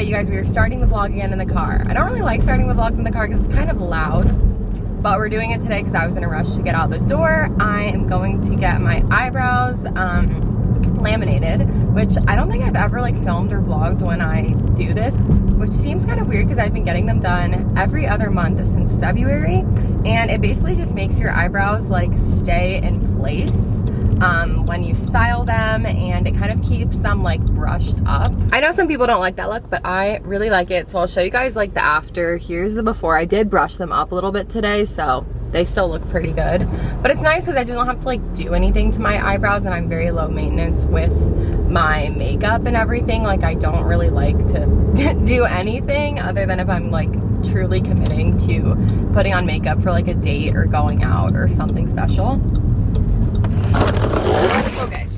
you guys, we are starting the vlog again in the car. I don't really like starting the vlogs in the car because it's kind of loud, but we're doing it today because I was in a rush to get out the door. I am going to get my eyebrows laminated, which I don't think I've ever like filmed or vlogged when I do this, which seems kind of weird because I've been getting them done every other month since February, and it basically just makes your eyebrows like stay in place when you style them, and it kind of keeps them like brushed up. I know some people don't like that look, but I really like it, so I'll show you guys like the after. Here's the before. I did brush them up a little bit today, so they still look pretty good, but it's nice because I just don't have to like do anything to my eyebrows, and I'm very low maintenance with my makeup and everything. Like, I don't really like to do anything other than if I'm like truly committing to putting on makeup for like a date or going out or something special. Okay.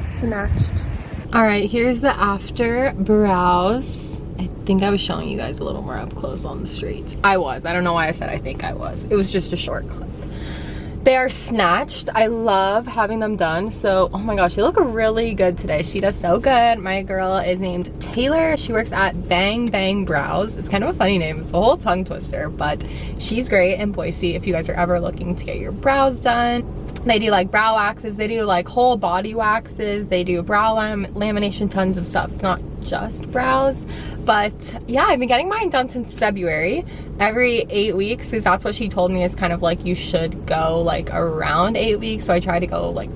Snatched. All right, here's the after brows. I think I was showing you guys a little more up close on the street. I don't know why I said I think I was. It was just a short clip. They are snatched. I love having them done. So, oh my gosh, they look really good today. She does so good. My girl is named Taylor. She works at Bang Bang Brows. It's kind of a funny name. It's a whole tongue twister, but she's great in Boise if you guys are ever looking to get your brows done. They do like brow waxes, they do like whole body waxes, they do brow lamination, tons of stuff. It's not just brows, but yeah, I've been getting mine done since February, every 8 weeks, because that's what she told me is kind of like you should go like around 8 weeks. So I try to go like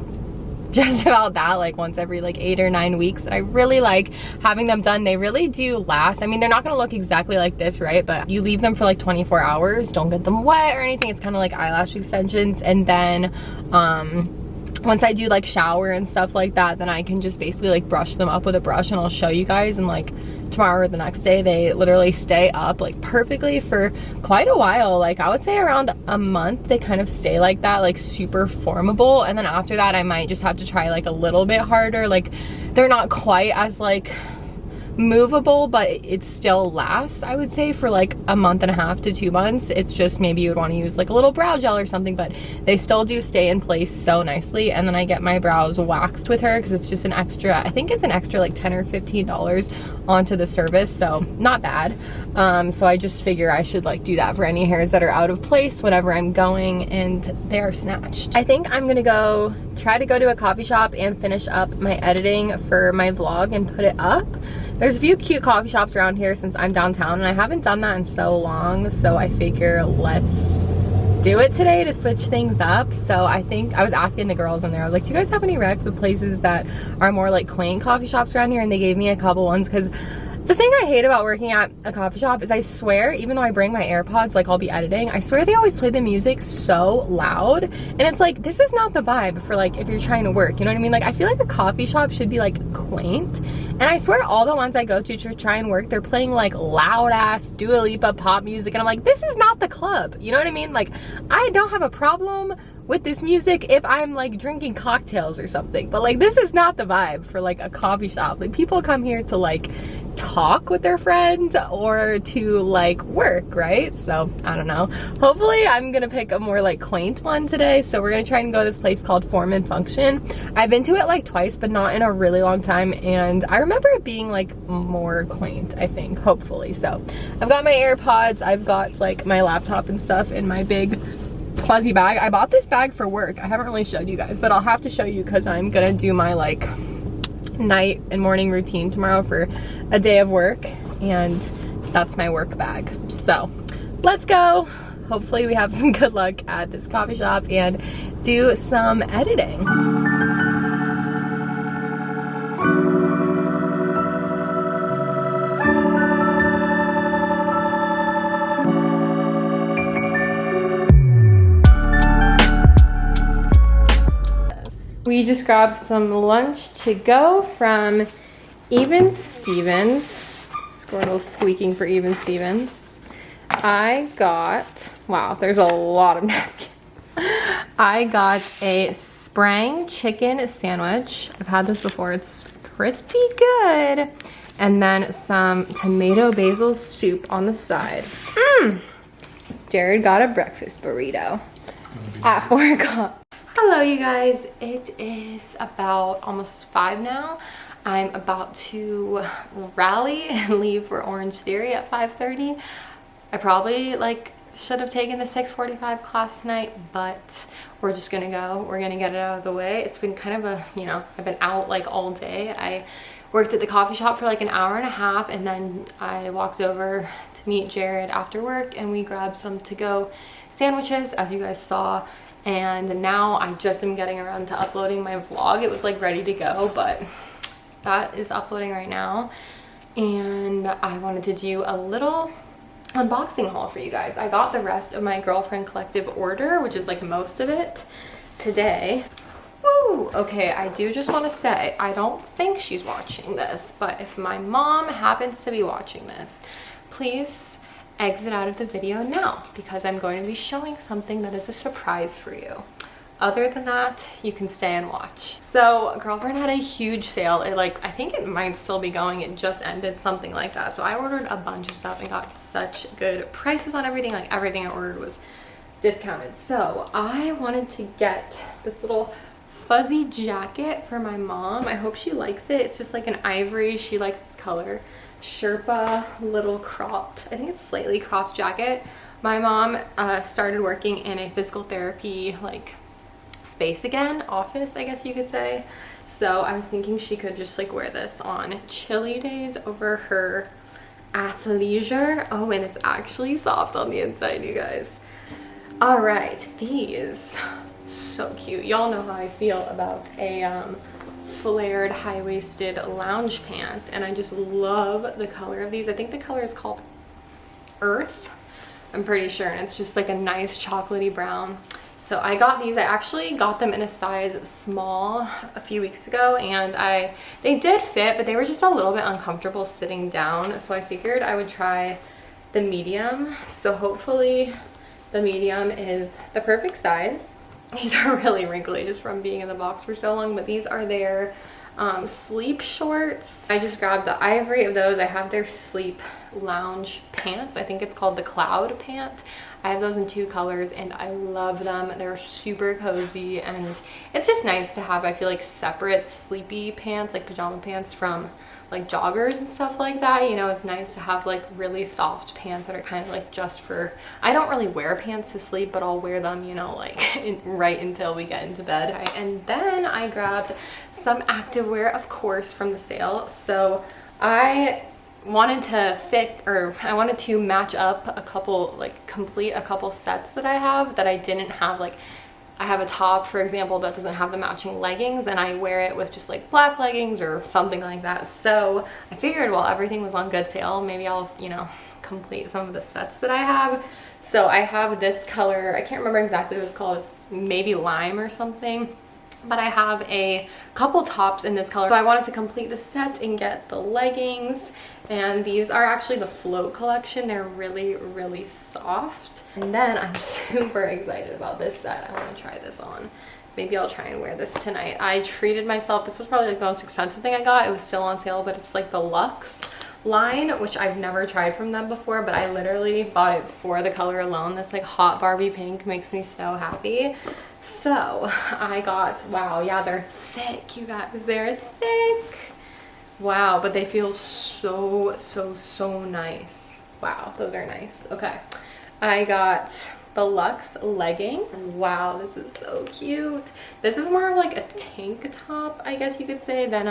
just about that, like once every like 8 or 9 weeks. And I really like having them done. They really do last. I mean, they're not gonna look exactly like this, right? But you leave them for like 24 hours, don't get them wet or anything. It's kind of like eyelash extensions. And then once I do like shower and stuff like that, then I can just basically like brush them up with a brush, and I'll show you guys. And like tomorrow or the next day, they literally stay up like perfectly for quite a while. Like I would say around a month, they kind of stay like that, like super formable. And then after that, I might just have to try like a little bit harder. Like they're not quite as like movable, but it still lasts, I would say, for like a month and a half to 2 months. It's just maybe you would want to use like a little brow gel or something, but they still do stay in place so nicely. And then I get my brows waxed with her because it's just an extra, I think it's an extra like $10 or $15 onto the service, so not bad. So I just figure I should like do that for any hairs that are out of place whenever I'm going, and they are snatched. I think I'm gonna try to go to a coffee shop and finish up my editing for my vlog and put it up. There's a few cute coffee shops around here since I'm downtown, and I haven't done that in so long, so I figure let's do it today to switch things up. So I think I was asking the girls in there, I was like, do you guys have any recs of places that are more like quaint coffee shops around here? And they gave me a couple ones, because the thing I hate about working at a coffee shop is I swear, even though I bring my AirPods, like I'll be editing, I swear they always play the music so loud, and it's like, this is not the vibe for like if you're trying to work, you know what I mean? Like I feel like a coffee shop should be like quaint, and I swear all the ones I go to try and work, they're playing like loud ass Dua Lipa pop music, and I'm like, this is not the club, you know what I mean? Like I don't have a problem with this music if I'm like drinking cocktails or something, but like this is not the vibe for like a coffee shop. Like people come here to like talk with their friends or to like work, right? So I don't know, hopefully I'm gonna pick a more like quaint one today. So we're gonna try and go to this place called Form and Function. I've been to it like twice, but not in a really long time, and I remember it being like more quaint, I think, hopefully. So I've got my AirPods, I've got like my laptop and stuff in my big fuzzy bag. I bought this bag for work. I haven't really showed you guys, but I'll have to show you because I'm gonna do my like night and morning routine tomorrow for a day of work, and that's my work bag. So let's go. Hopefully we have some good luck at this coffee shop and do some editing. We just grabbed some lunch to go from Even Stevens. Squirtle squeaking for Even Stevens. I got, wow, there's a lot of napkins. I got a Sprang chicken sandwich. I've had this before, it's pretty good. And then some tomato basil soup on the side. Jared got a breakfast burrito at 4 o'clock. Hello you guys, it is about almost 5 now. I'm about to rally and leave for Orange Theory at 5:30. I probably should have taken the 6:45 class tonight, but we're just gonna go. We're gonna get it out of the way. It's been kind of a, I've been out all day. I worked at the coffee shop for an hour and a half, and then I walked over to meet Jared after work and we grabbed some to-go sandwiches, as you guys saw. And now I just am getting around to uploading my vlog. It was ready to go, but that is uploading right now. And I wanted to do a little unboxing haul for you guys. I got the rest of my Girlfriend Collective order, which is most of it, today. Woo! Okay, I do just want to say, I don't think she's watching this, but if my mom happens to be watching this, please exit out of the video now, because I'm going to be showing something that is a surprise for you. Other than that, you can stay and watch. So Girlfriend had a huge sale. I think it might still be going. It just ended, something like that. So I ordered a bunch of stuff and got such good prices on everything. Everything I ordered was discounted. So I wanted to get this little fuzzy jacket for my mom. I hope she likes it. It's just an ivory. She likes this color. Sherpa little cropped, I think it's slightly cropped jacket. My mom started working in a physical therapy space again, office I guess you could say. So I was thinking she could just wear this on chilly days over her athleisure. Oh, and it's actually soft on the inside, you guys. All right, these, so cute. Y'all know how I feel about a flared high-waisted lounge pant, and I just love the color of these. I think the color is called Earth, I'm pretty sure, and it's just a nice chocolatey brown. So I got these. I actually got them in a size small a few weeks ago, and they did fit, but they were just a little bit uncomfortable sitting down, so I figured I would try the medium. So hopefully the medium is the perfect size. These are really wrinkly just from being in the box for so long, but these are their sleep shorts. I just grabbed the ivory of those. I have their sleep lounge pants. I think it's called the Cloud pant. I have those in 2 colors and I love them. They're super cozy, and it's just nice to have, I feel separate sleepy pants, pajama pants from joggers and stuff like that. It's nice to have really soft pants that are kind of just for, I don't really wear pants to sleep, but I'll wear them, right until we get into bed. Okay, and then I grabbed some activewear, of course, from the sale. So I wanted to match up a couple, complete a couple sets that I have that I didn't have. I have a top, for example, that doesn't have the matching leggings, and I wear it with just black leggings or something like that. So I figured while everything was on good sale, maybe I'll, complete some of the sets that I have. So I have this color, I can't remember exactly what it's called, it's maybe lime or something, but I have a couple tops in this color. So I wanted to complete the set and get the leggings, and these are actually the Float collection. They're really, really soft. And then I'm super excited about this set. I want to try this on. Maybe I'll try and wear this tonight. I treated myself. This was probably the most expensive thing I got. It was still on sale, but it's the Luxe line, which I've never tried from them before, but I literally bought it for the color alone. This hot Barbie pink makes me so happy. So I got, wow, yeah, they're thick, you guys. They're thick. Wow, but they feel so, so, so nice. Wow, those are nice. Okay, I got the Luxe legging. Wow, this is so cute. This is more of a tank top, I guess you could say, than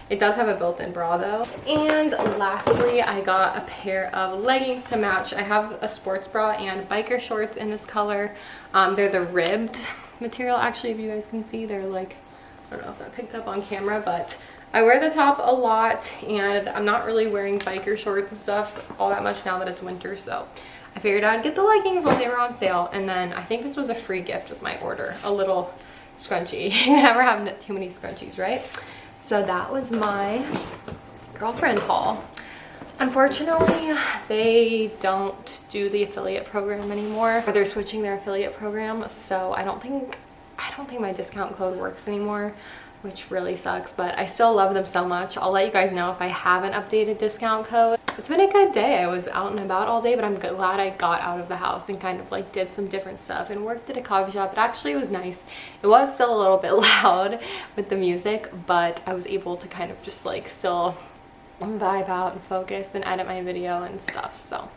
it does have a built-in bra though. And lastly, I got a pair of leggings to match. I have a sports bra and biker shorts in this color. They're the ribbed material. Actually, if you guys can see, they're I don't know if that picked up on camera, but I wear the top a lot, and I'm not really wearing biker shorts and stuff all that much now that it's winter, so I figured I'd get the leggings when they were on sale. And then I think this was a free gift with my order, a little scrunchie. You can never have too many scrunchies, right? So that was my Girlfriend haul. Unfortunately, they don't do the affiliate program anymore, or they're switching their affiliate program, so I don't think my discount code works anymore, which really sucks, but I still love them so much. I'll let you guys know if I have an updated discount code. it's been a good day. I was out and about all day, but I'm glad I got out of the house and kind of like did some different stuff and worked at a coffee shop. It actually was nice. It was still a little bit loud with the music, but I was able to kind of just like still vibe out and focus and edit my video and stuff. So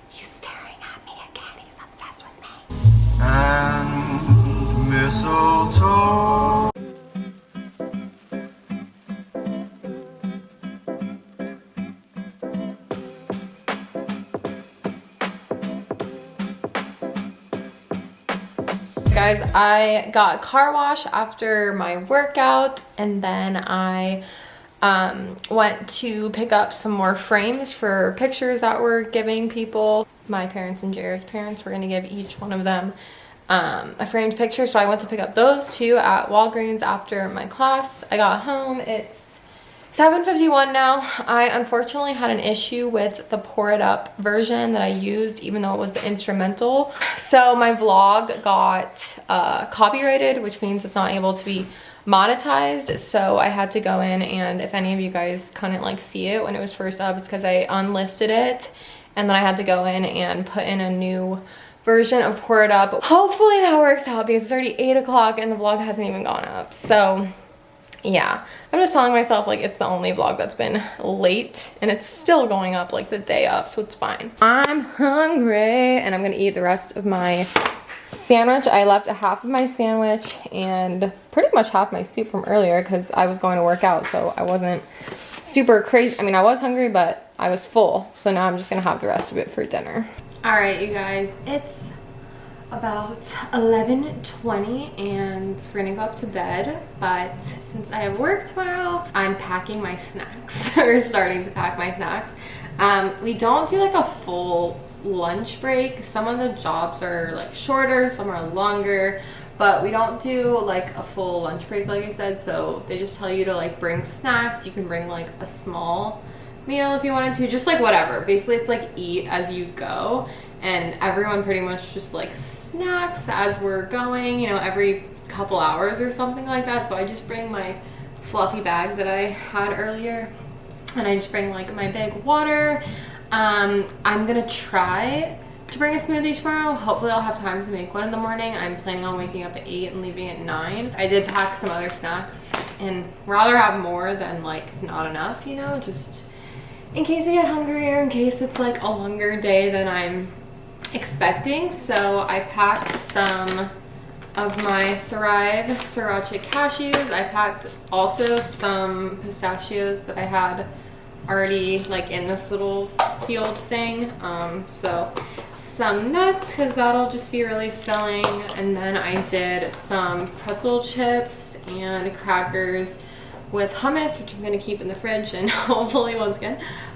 he's staring at me again. He's obsessed with me. And mistletoe. Guys, I got a car wash after my workout, and then I went to pick up some more frames for pictures that we're giving people. My parents and Jared's parents were gonna give each one of them a framed picture, so I went to pick up those two at Walgreens after my class. I got home, it's 7:51 now. I unfortunately had an issue with the Pour It Up version that I used, even though it was the instrumental. So my vlog got copyrighted, which means it's not able to be monetized. So I had to go in, and if any of you guys couldn't like see it when it was first up, it's because I unlisted it, and then I had to go in and put in a new version of Pour It Up. Hopefully that works out because it's already 8 o'clock and the vlog hasn't even gone up. So yeah, I'm just telling myself like it's the only vlog that's been late, and it's still going up like the day up, so it's fine. I'm hungry and I'm gonna eat the rest of my sandwich. I left a half of my sandwich and pretty much half my soup from earlier because I was going to work out, so I wasn't super crazy. I mean, I was hungry, but I was full, so now I'm just gonna have the rest of it for dinner. All right, you guys, it's about 11:20 and we're gonna go up to bed, but since I have work tomorrow, I'm packing my snacks or starting to pack my snacks. We don't do like a full lunch break. Some of the jobs are like shorter, some are longer, but we don't do like a full lunch break like I said, so they just tell you to like bring snacks. You can bring like a small meal if you wanted to, just like whatever. Basically it's like eat as you go, and everyone pretty much just like snacks as we're going, you know, every couple hours or something like that. So I just bring my fluffy bag that I had earlier, and I just bring like my big water. I'm gonna try to bring a smoothie tomorrow. Hopefully I'll have time to make one in the morning. I'm planning on waking up at 8 and leaving at 9. I did pack some other snacks and rather have more than like not enough, you know, just in case I get hungry or in case it's like a longer day than I'm expecting. So I packed some of my Thrive Sriracha cashews. I packed also some pistachios that I had already like in this little sealed thing. So some nuts because that'll just be really filling, and then I did some pretzel chips and crackers with hummus, which I'm gonna keep in the fridge, and hopefully I'll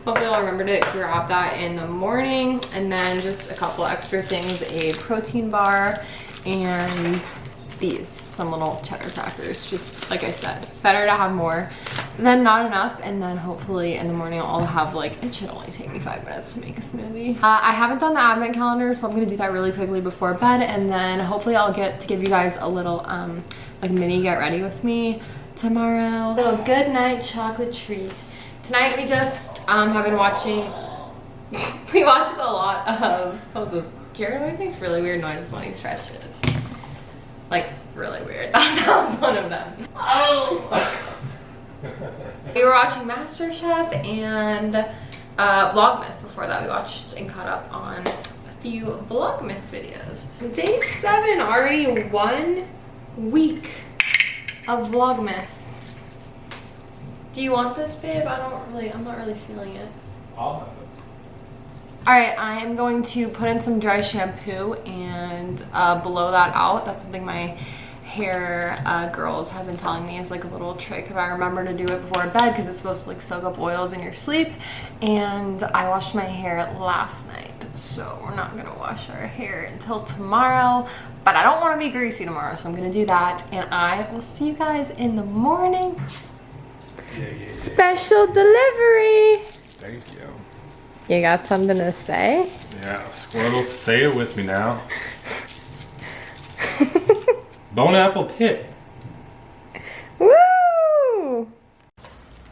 remember to grab that in the morning. And then just a couple extra things, a protein bar and some little cheddar crackers. Just like I said, better to have more than not enough. And then hopefully in the morning I'll have like, it should only take me 5 minutes to make a smoothie. I haven't done the advent calendar, so I'm gonna do that really quickly before bed, and then hopefully I'll get to give you guys a little like mini get ready with me tomorrow. Little good night chocolate treat. Tonight we just have been watching, we watched a lot of, Jared makes really weird noises when he stretches. Like really weird. That was one of them. Oh! We were watching MasterChef and Vlogmas. Before that we watched and caught up on a few Vlogmas videos. So day 7, already 1 week of Vlogmas. Do you want this, babe? I'm not really feeling it. I'll have it. Alright, I am going to put in some dry shampoo and blow that out. That's something my hair girls have been telling me is like a little trick if I remember to do it before bed, because it's supposed to like soak up oils in your sleep. And I washed my hair last night, so we're not gonna wash our hair until tomorrow. But I don't want to be greasy tomorrow, so I'm gonna do that, and I will see you guys in the morning. Yeah. Special delivery. Thank you. You got something to say? Yeah, Squirtle, say it with me now. Bone apple tit. Woo!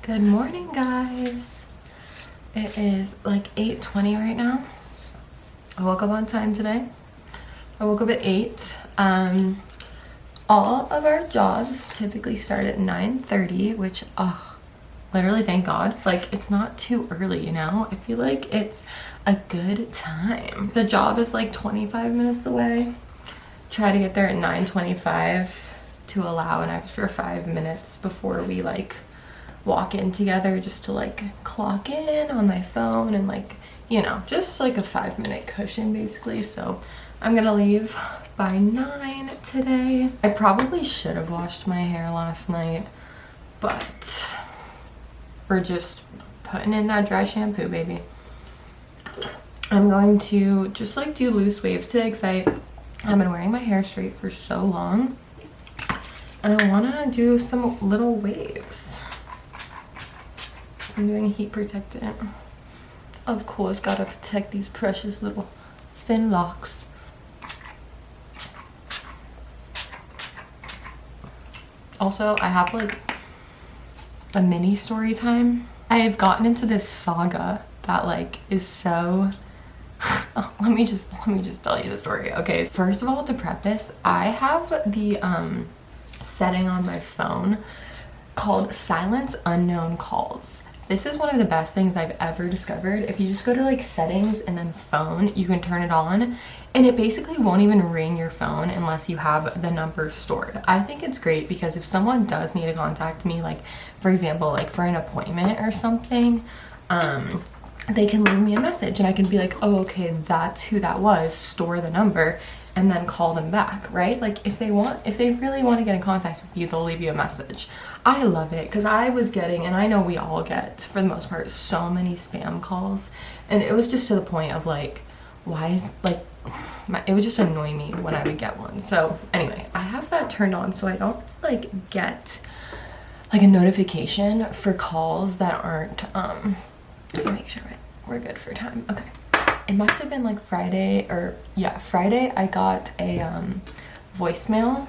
Good morning, guys. It is like 8:20 right now. I woke up on time today. I woke up at 8. All of our jobs typically start at 9:30, which, literally thank God. Like, it's not too early, you know? I feel like it's a good time. The job is like 25 minutes away. Try to get there at 9:25 to allow an extra 5 minutes before we like walk in together, just to like clock in on my phone and like, you know, just like a 5-minute cushion basically. So I'm gonna leave by 9 today. I probably should have washed my hair last night, but we're just putting in that dry shampoo, baby. I'm going to just like do loose waves today because I've been wearing my hair straight for so long, and I want to do some little waves. I'm doing heat protectant. Of course, gotta protect these precious little thin locks. Also, I have like a mini story time. I've gotten into this saga that like is so let me just tell you the story. Okay, first of all, to preface, I have the setting on my phone called silence unknown calls. This is one of the best things I've ever discovered. If you just go to like settings and then phone, you can turn it on and it basically won't even ring your phone unless you have the number stored. I think it's great because if someone does need to contact me, like for example, like for an appointment or something, they can leave me a message and I can be like, oh, okay, that's who that was, store the number, and then call them back, right? Like if they really want to get in contact with you, they'll leave you a message. I love it because I was getting, and I know we all get for the most part, so many spam calls, and it was just to the point of like, why is like, it would just annoy me when I would get one. So anyway, I have that turned on so I don't like get like a notification for calls that aren't, let me make sure we're good for time. Okay. It must have been like Friday, or yeah, Friday I got a voicemail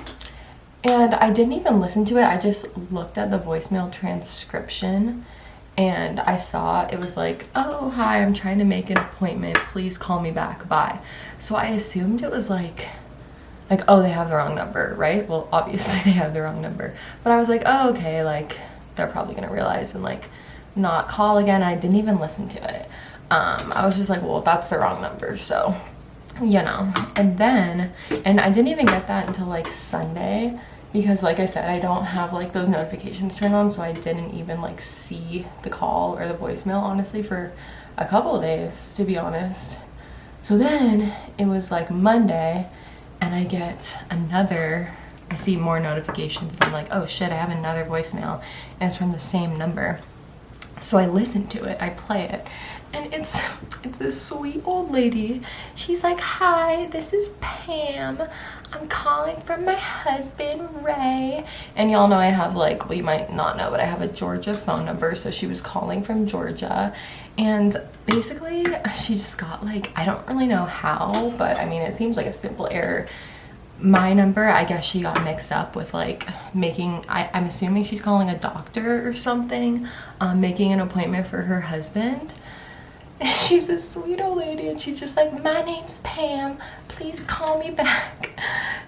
and I didn't even listen to it. I just looked at the voicemail transcription and I saw it was like, oh, hi, I'm trying to make an appointment. Please call me back. Bye. So I assumed it was like, oh, they have the wrong number, right? Well, obviously they have the wrong number. But I was like, oh, okay, like they're probably going to realize and like not call again. I didn't even listen to it. I was just like, well, that's the wrong number, so, you know. And I didn't even get that until like Sunday because like I said, I don't have like those notifications turned on, so I didn't even like see the call or the voicemail honestly for a couple of days, to be honest. So then it was like Monday and I get I see more notifications and I'm like, oh shit, I have another voicemail and it's from the same number. So I listen to it, I play it, and it's this sweet old lady. She's like, hi, this is Pam. I'm calling from my husband, Ray. And y'all know I have like, well, you might not know, but I have a Georgia phone number. So she was calling from Georgia. And basically she just got like, I don't really know how, but I mean, it seems like a simple error. My number, I guess she got mixed up with like I'm assuming she's calling a doctor or something, making an appointment for her husband. She's this sweet old lady and she's just like, my name's Pam, please call me back.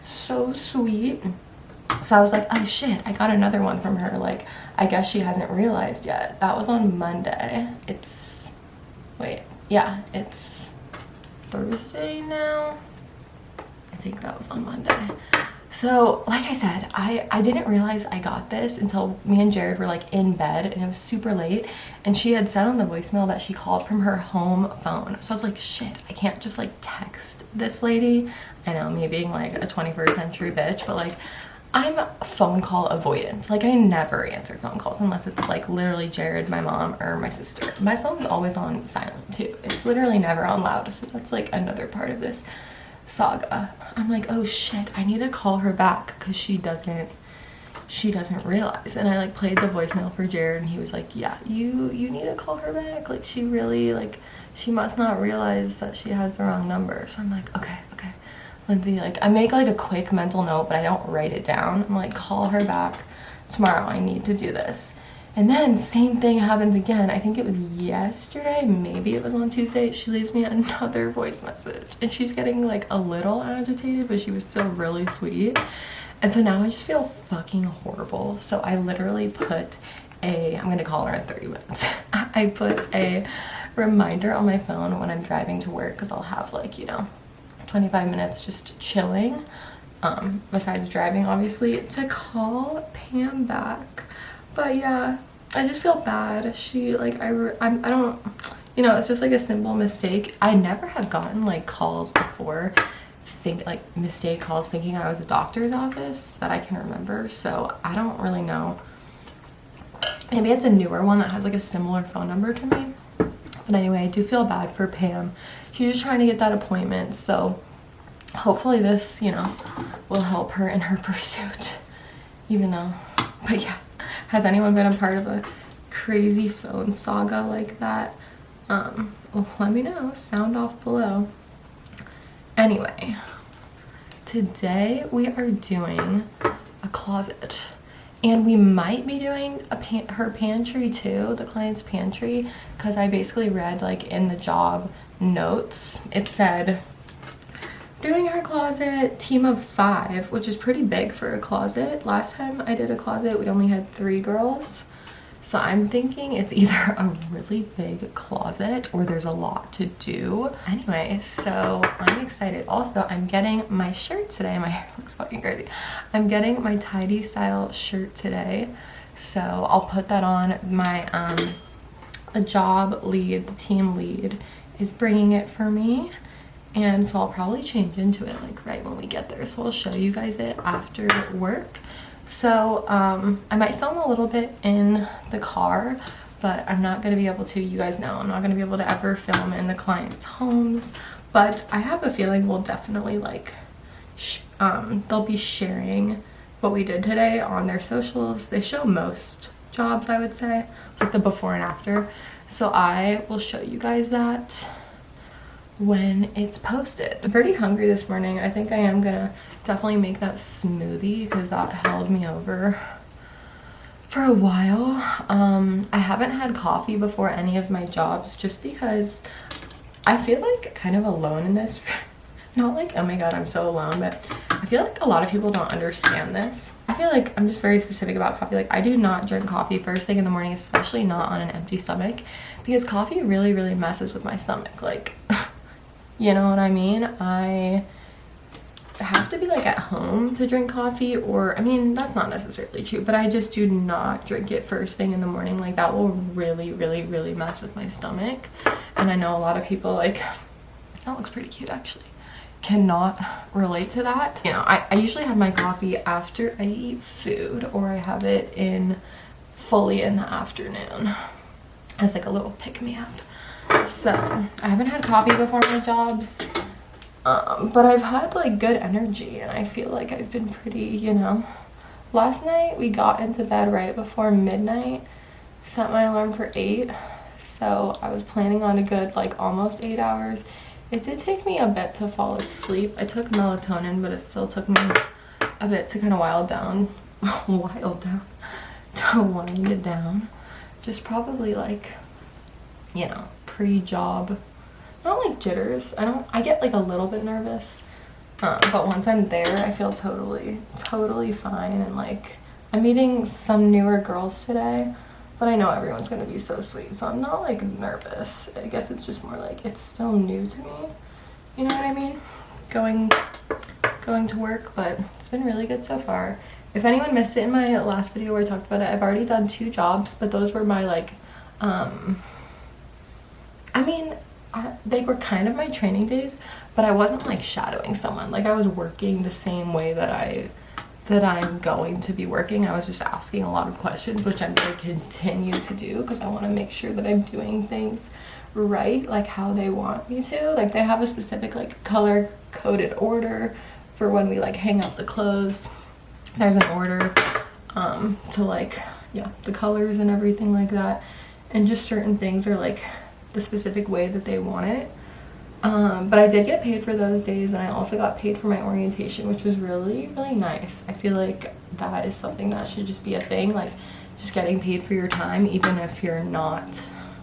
So sweet. So I was like, oh shit, I got another one from her. Like, I guess she hasn't realized yet. That was on Monday. It's Thursday now. I think that was on Monday. So like I said, I didn't realize I got this until me and Jared were like in bed and it was super late, and she had said on the voicemail that she called from her home phone. So I was like, shit, I can't just like text this lady. I know, me being like a 21st century bitch, but like I'm phone call avoidant. Like I never answer phone calls unless it's like literally Jared, my mom, or my sister. My phone's always on silent too. It's literally never on loud. So that's like another part of this saga. I'm like, oh shit, I need to call her back because she doesn't realize. And I like played the voicemail for Jared and he was like, yeah, you need to call her back. Like she really, like she must not realize that she has the wrong number. So I'm like, okay, Lindsey, like I make like a quick mental note, but I don't write it down. I'm like, call her back tomorrow, I need to do this. And then same thing happens again. I think it was yesterday, maybe it was on Tuesday. She leaves me another voice message and she's getting like a little agitated, but she was still really sweet. And so now I just feel fucking horrible. So I literally put I'm gonna call her in 30 minutes. I put a reminder on my phone when I'm driving to work, because I'll have like, you know, 25 minutes just chilling, besides driving obviously, to call Pam back. But yeah, I just feel bad. She like, I don't, you know, it's just like a simple mistake. I never have gotten like calls before, mistake calls thinking I was a doctor's office that I can remember. So I don't really know. Maybe it's a newer one that has like a similar phone number to me. But anyway, I do feel bad for Pam. She's just trying to get that appointment. So hopefully this, you know, will help her in her pursuit. Even though, but yeah. Has anyone been a part of a crazy phone saga like that? Let me know. Sound off below. Anyway, today we are doing a closet. And we might be doing her pantry too, the client's pantry, because I basically read like in the job notes, it said doing her closet, team of 5, which is pretty big for a closet. Last time I did a closet, we only had 3 girls. So I'm thinking it's either a really big closet or there's a lot to do. Anyway, so I'm excited. Also, I'm getting my shirt today. My hair looks fucking crazy. I'm getting my tidy style shirt today. So I'll put that on. My a job lead, the team lead, is bringing it for me. And so I'll probably change into it like right when we get there. So I'll show you guys it after work. So I might film a little bit in the car, but I'm not going to be able to, you guys know, I'm not going to be able to ever film in the clients' homes. But I have a feeling we'll definitely like, they'll be sharing what we did today on their socials. They show most jobs, I would say, like the before and after. So I will show you guys that when it's posted. I'm pretty hungry this morning. I think I am gonna definitely make that smoothie because that held me over for a while. I haven't had coffee before any of my jobs just because I feel like kind of alone in this. Not like, oh my god, I'm so alone, but I feel like a lot of people don't understand this. I feel like I'm just very specific about coffee. Like, I do not drink coffee first thing in the morning, especially not on an empty stomach, because coffee really, really messes with my stomach. Like, you know what I mean? I have to be like at home to drink coffee, or I mean, that's not necessarily true, but I just do not drink it first thing in the morning. Like, that will really, really, really mess with my stomach. And I know a lot of people, like, that looks pretty cute actually, cannot relate to that. You know, I usually have my coffee after I eat food, or I have it fully in the afternoon as like a little pick-me-up. So I haven't had coffee before my jobs, but I've had like good energy and I feel like I've been pretty, you know. Last night we got into bed right before midnight, set my alarm for 8, so I was planning on a good like almost 8 hours. It did take me a bit to fall asleep. I took melatonin, but it still took me a bit to kind of wind down, to wind down. Just probably like, you know, pre-job, not like jitters. I get like a little bit nervous, but once I'm there, I feel totally fine. And like, I'm meeting some newer girls today, but I know everyone's gonna be so sweet, so I'm not like nervous. I guess it's just more like it's still new to me, you know what I mean, going to work. But it's been really good so far. If anyone missed it in my last video where I talked about it, I've already done 2 jobs, but those were my like I mean, they were kind of my training days, but I wasn't like shadowing someone. Like, I was working the same way that I'm going to be working. I was just asking a lot of questions, which I'm going to continue to do because I want to make sure that I'm doing things right, like how they want me to. Like, they have a specific like color coded order for when we like hang up the clothes. There's an order to like, yeah, the colors and everything like that, and just certain things are like the specific way that they want it. But I did get paid for those days, and I also got paid for my orientation, which was really, really nice. I feel like that is something that should just be a thing. Like, just getting paid for your time, even if you're not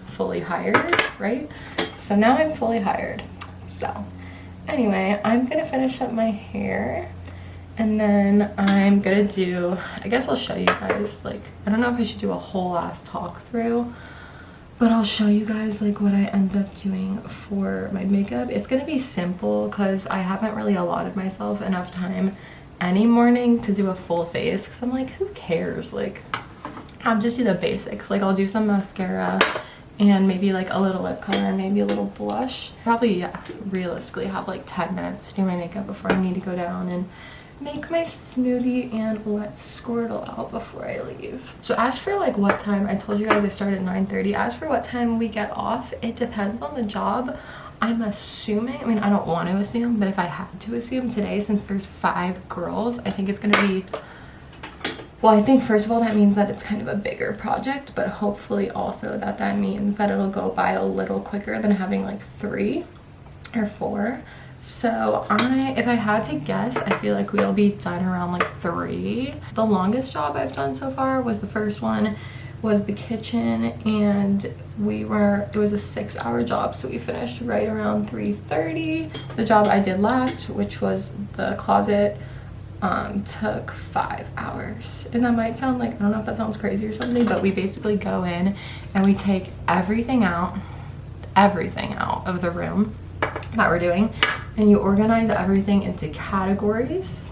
fully hired, right? So now I'm fully hired. So anyway, I'm gonna finish up my hair, and then I'm gonna do, I guess I'll show you guys, like, I don't know if I should do a whole ass talk through, but I'll show you guys like what I end up doing for my makeup. It's gonna be simple because I haven't really allotted myself enough time any morning to do a full face, because I'm like, who cares? Like, I'll just do the basics. Like, I'll do some mascara and maybe like a little lip color and maybe a little blush. Probably, yeah, realistically have like 10 minutes to do my makeup before I need to go down and make my smoothie and let Squirtle out before I leave. So as for like what time, I told you guys I start at 9:30. As for what time we get off, it depends on the job. I'm assuming, I mean, I don't want to assume, but if I had to assume today, since there's 5 girls, I think it's gonna be, well, I think first of all that means that it's kind of a bigger project, but hopefully also that means that it'll go by a little quicker than having like 3 or 4. So if I had to guess, I feel like we'll be done around like 3. The longest job I've done so far was the first one, was the kitchen, and it was a 6-hour job, so we finished right around 3:30. The job I did last, which was the closet, took 5 hours. And that might sound like, I don't know if that sounds crazy or something, but we basically go in and we take everything out of the room that we're doing, and you organize everything into categories,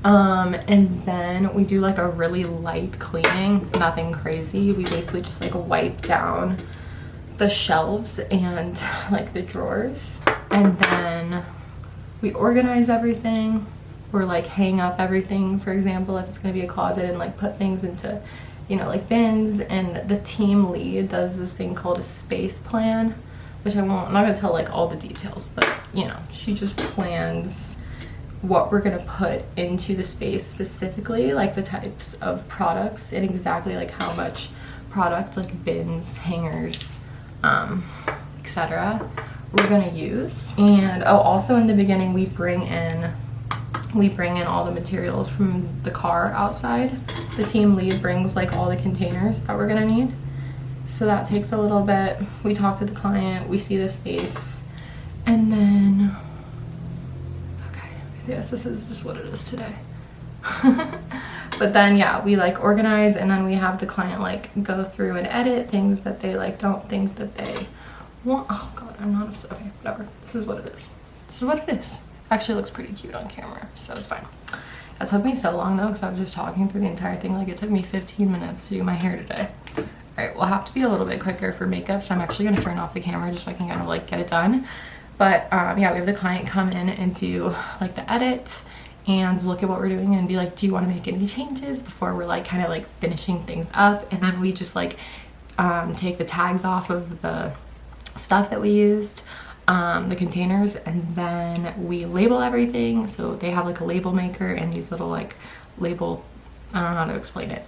and then we do like a really light cleaning, nothing crazy. We basically just like wipe down the shelves and like the drawers, and then we organize everything, or like hang up everything, for example, if it's going to be a closet, and like put things into, you know, like bins. And the team lead does this thing called a space plan, which I'm not gonna tell like all the details, but you know, she just plans what we're gonna put into the space, specifically like the types of products and exactly like how much product, like bins, hangers, etc., we're gonna use. And oh, also in the beginning we bring in all the materials from the car outside. The team lead brings like all the containers that we're gonna need. So that takes a little bit. We talk to the client, we see the space, and then, okay, I guess this is just what it is today. But then, yeah, we like organize, and then we have the client like go through and edit things that they like don't think that they want. Oh God, I'm not upset. Okay, whatever. This is what it is. This is what it is. Actually, it looks pretty cute on camera, so it's fine. That took me so long though, because I was just talking through the entire thing. Like, it took me 15 minutes to do my hair today. Alright, we'll have to be a little bit quicker for makeup, so I'm actually going to turn off the camera just so I can kind of like get it done. But yeah, we have the client come in and do like the edit and look at what we're doing and be like, do you want to make any changes, before we're like kind of like finishing things up. And then we just like take the tags off of the stuff that we used, the containers, and then we label everything. So they have like a label maker and these little like label, I don't know how to explain it,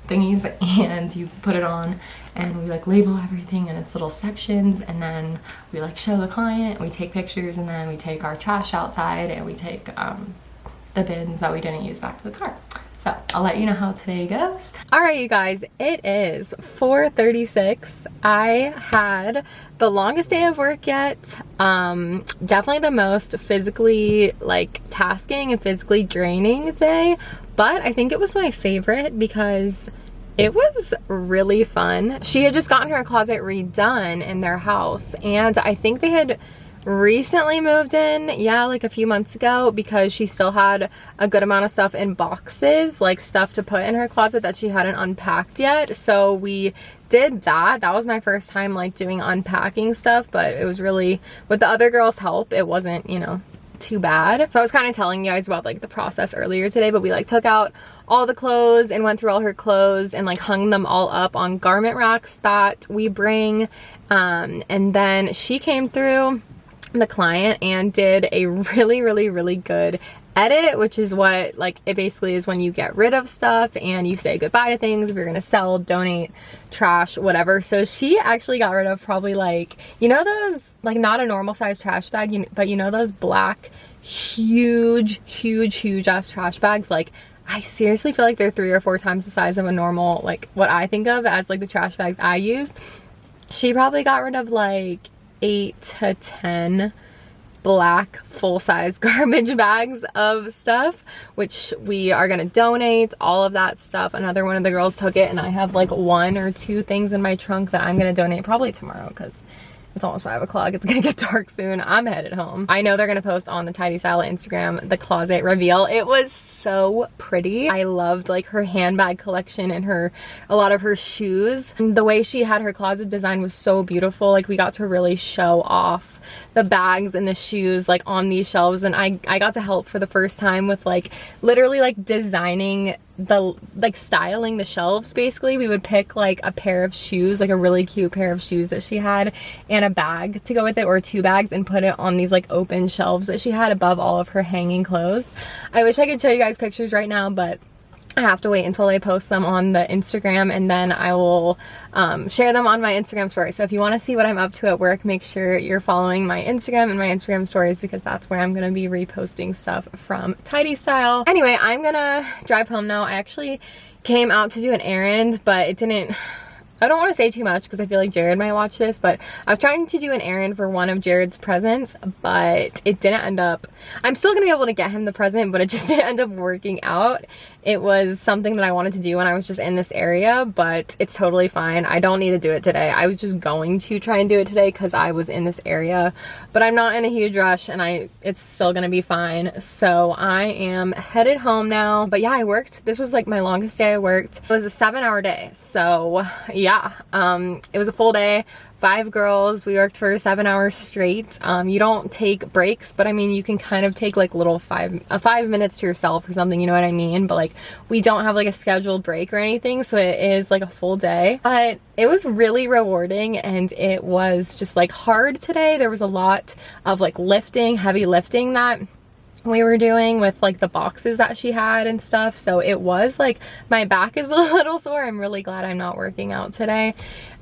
thingies, and you put it on and we like label everything in its little sections, and then we like show the client, we take pictures, and then we take our trash outside and we take the bins that we didn't use back to the car. So I'll let you know how today goes. All right, you guys, it is 4:36. I had the longest day of work yet. Definitely the most physically like tasking and physically draining day, but I think it was my favorite because it was really fun. She had just gotten her closet redone in their house, and I think they had recently moved in, yeah, like a few months ago, because she still had a good amount of stuff in boxes, like stuff to put in her closet that she hadn't unpacked yet. So we did that. That was my first time like doing unpacking stuff, but it was really, with the other girls' help, it wasn't, you know, too bad. So I was kind of telling you guys about like the process earlier today, but we like took out all the clothes and went through all her clothes and like hung them all up on garment racks that we bring, and then she came through, the client, and did a really good edit, which is what like it basically is when you get rid of stuff and you say goodbye to things if you're gonna sell, donate, trash, whatever. So she actually got rid of probably like, you know, those like not a normal size trash bag, but you know those black huge ass trash bags, like I seriously feel like they're 3 or 4 times the size of a normal, like what I think of as like the trash bags I use. She probably got rid of like 8 to 10 black full-size garbage bags of stuff, which we are gonna donate all of that stuff. Another one of the girls took it, and I have like 1 or 2 things in my trunk that I'm gonna donate probably tomorrow because it's almost 5 o'clock. It's gonna get dark soon. I'm headed home. I know they're gonna post on the Tidy Style Instagram the closet reveal. It was so pretty. I loved like her handbag collection and a lot of her shoes. And the way she had her closet design was so beautiful. Like we got to really show off the bags and the shoes like on these shelves, and I got to help for the first time with like literally like designing the like styling the shelves. Basically we would pick like a pair of shoes, like a really cute pair of shoes that she had, and a bag to go with it, or 2 bags, and put it on these like open shelves that she had above all of her hanging clothes. I wish I could show you guys pictures right now, but I have to wait until they post them on the Instagram, and then I will share them on my Instagram story. So if you want to see what I'm up to at work, make sure you're following my Instagram and my Instagram stories, because that's where I'm going to be reposting stuff from Tidy Style. Anyway, I'm going to drive home now. I actually came out to do an errand, but it didn't... I don't want to say too much because I feel like Jared might watch this, but I was trying to do an errand for one of Jared's presents, but it didn't end up... I'm still going to be able to get him the present, but it just didn't end up working out. It was something that I wanted to do when I was just in this area, but it's totally fine. I don't need to do it today. I was just going to try and do it today because I was in this area, but I'm not in a huge rush, and it's still going to be fine. So I am headed home now. But yeah, I worked. This was like my longest day I worked. It was a 7-hour day. So yeah, it was a full day. 5 girls, we worked for 7 hours straight. You don't take breaks, but I mean, you can kind of take like little 5 minutes to yourself or something, you know what I mean? But like, we don't have like a scheduled break or anything, so it is like a full day. But it was really rewarding, and it was just like hard today. There was a lot of like lifting, heavy lifting that we were doing with like the boxes that she had and stuff. So it was like, my back is a little sore. I'm really glad I'm not working out today.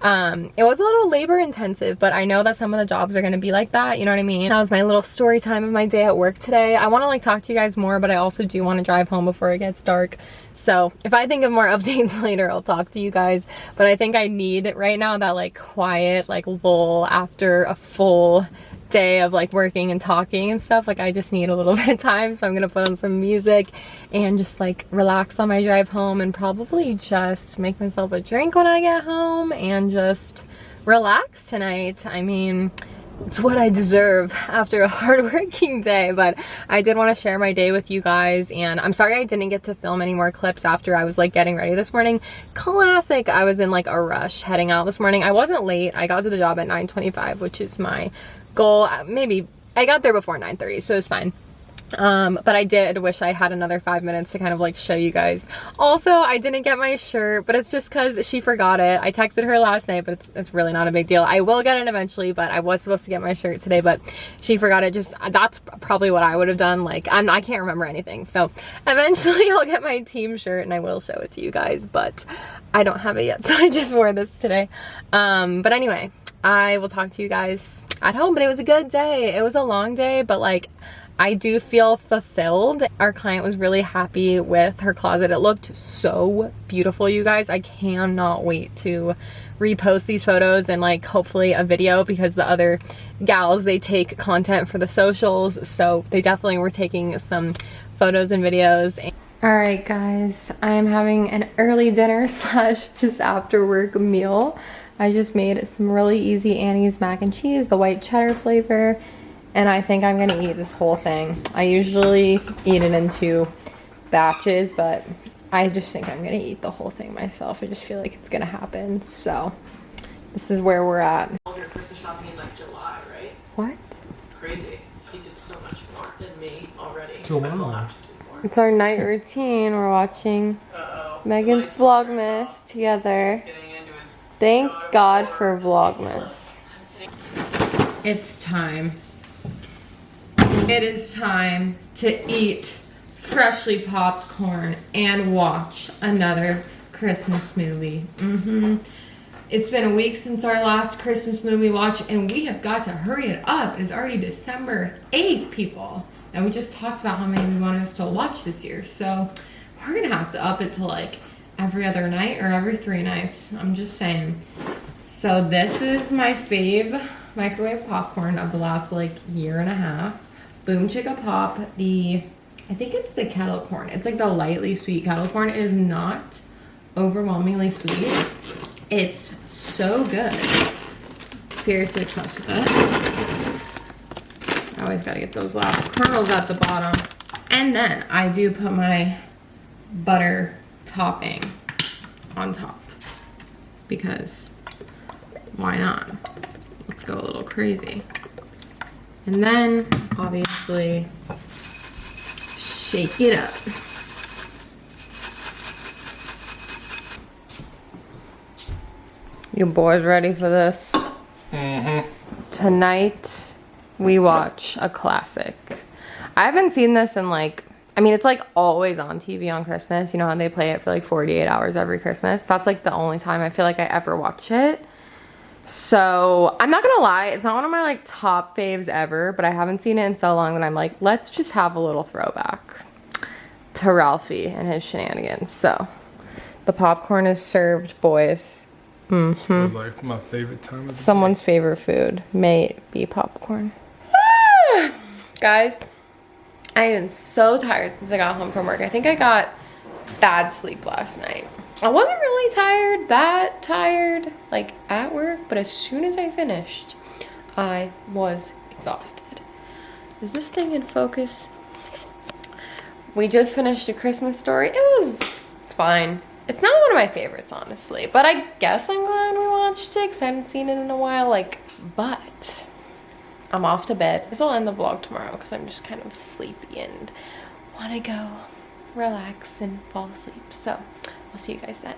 It was a little labor intensive, but I know that some of the jobs are going to be like that, you know what I mean? That was my little story time of my day at work today. I want to like talk to you guys more, but I also do want to drive home before it gets dark. So if I think of more updates later, I'll talk to you guys. But I think I need right now that like quiet like lull after a full day of like working and talking and stuff. Like I just need a little bit of time, so I'm gonna put on some music and just like relax on my drive home, and probably just make myself a drink when I get home and just relax tonight. I mean, it's what I deserve after a hard-working day. But I did want to share my day with you guys, and I'm sorry I didn't get to film any more clips after I was like getting ready this morning. Classic, I was in like a rush heading out this morning. I wasn't late. I got to the job at 9:25, which is my goal. Maybe I got there before 9:30, so it was fine. But I did wish I had another 5 minutes to kind of like show you guys. Also, I didn't get my shirt, but it's just because she forgot it. I texted her last night, but it's really not a big deal. I will get it eventually, but I was supposed to get my shirt today, but she forgot it. Just, that's probably what I would have done. Like, I can't remember anything. So eventually I'll get my team shirt and I will show it to you guys, but I don't have it yet. So I just wore this today. But anyway, I will talk to you guys at home. But it was a good day. It was a long day, but like, I do feel fulfilled. Our client was really happy with her closet. It looked so beautiful, you guys. I cannot wait to repost these photos and like hopefully a video, because the other gals, they take content for the socials, so they definitely were taking some photos and videos. All right, guys, I am having an early dinner slash just after work meal. I just made some really easy Annie's mac and cheese, the white cheddar flavor, and I think I'm gonna eat this whole thing. I usually eat it in 2 batches, but I just think I'm gonna eat the whole thing myself. I just feel like it's gonna happen. So this is where we're at. All your Christmas shopping in like July, right? What? Crazy. He did so much more than me already. July. I will have to do more. It's our night routine. We're watching Megan's Vlogmas together. Thank God for Vlogmas. It's time. It is time to eat freshly popped corn and watch another Christmas movie. It's been a week since our last Christmas movie watch, and we have got to hurry it up. It is already December 8th, people. And we just talked about how many we wanted us to watch this year. So We're gonna have to up it to like every other night or every 3 nights. I'm just saying. So this is my fave microwave popcorn of the last like year and a half. Boom Chicka Pop, I think it's the kettle corn. It's like the lightly sweet kettle corn. It is not overwhelmingly sweet. It's so good. Seriously obsessed with it. I always gotta get those last kernels at the bottom. And then I do put my butter topping on top because why not? Let's go a little crazy. And then obviously shake it up. You boys ready for this? Mm-hmm. Tonight we watch a classic. I haven't seen this in like, I mean, it's like always on TV on Christmas. You know how they play it for like 48 hours every Christmas? That's like the only time I feel like I ever watch it. So I'm not gonna lie, it's not one of my like top faves ever, but I haven't seen it in so long that I'm like, let's just have a little throwback to Ralphie and his shenanigans. So the popcorn is served, boys. Feels like my favorite time of the Someone's favorite food may it be popcorn. Guys, I am so tired since I got home from work. I think I got bad sleep last night. I wasn't really that tired, like at work, but as soon as I finished, I was exhausted. Is this thing in focus? We just finished A Christmas Story. It was fine. It's not one of my favorites, honestly, but I guess I'm glad we watched it because I hadn't seen it in a while, like, but I'm off to bed. I guess I'll end the vlog tomorrow because I'm just kind of sleepy and want to go relax and fall asleep. So I'll see you guys then.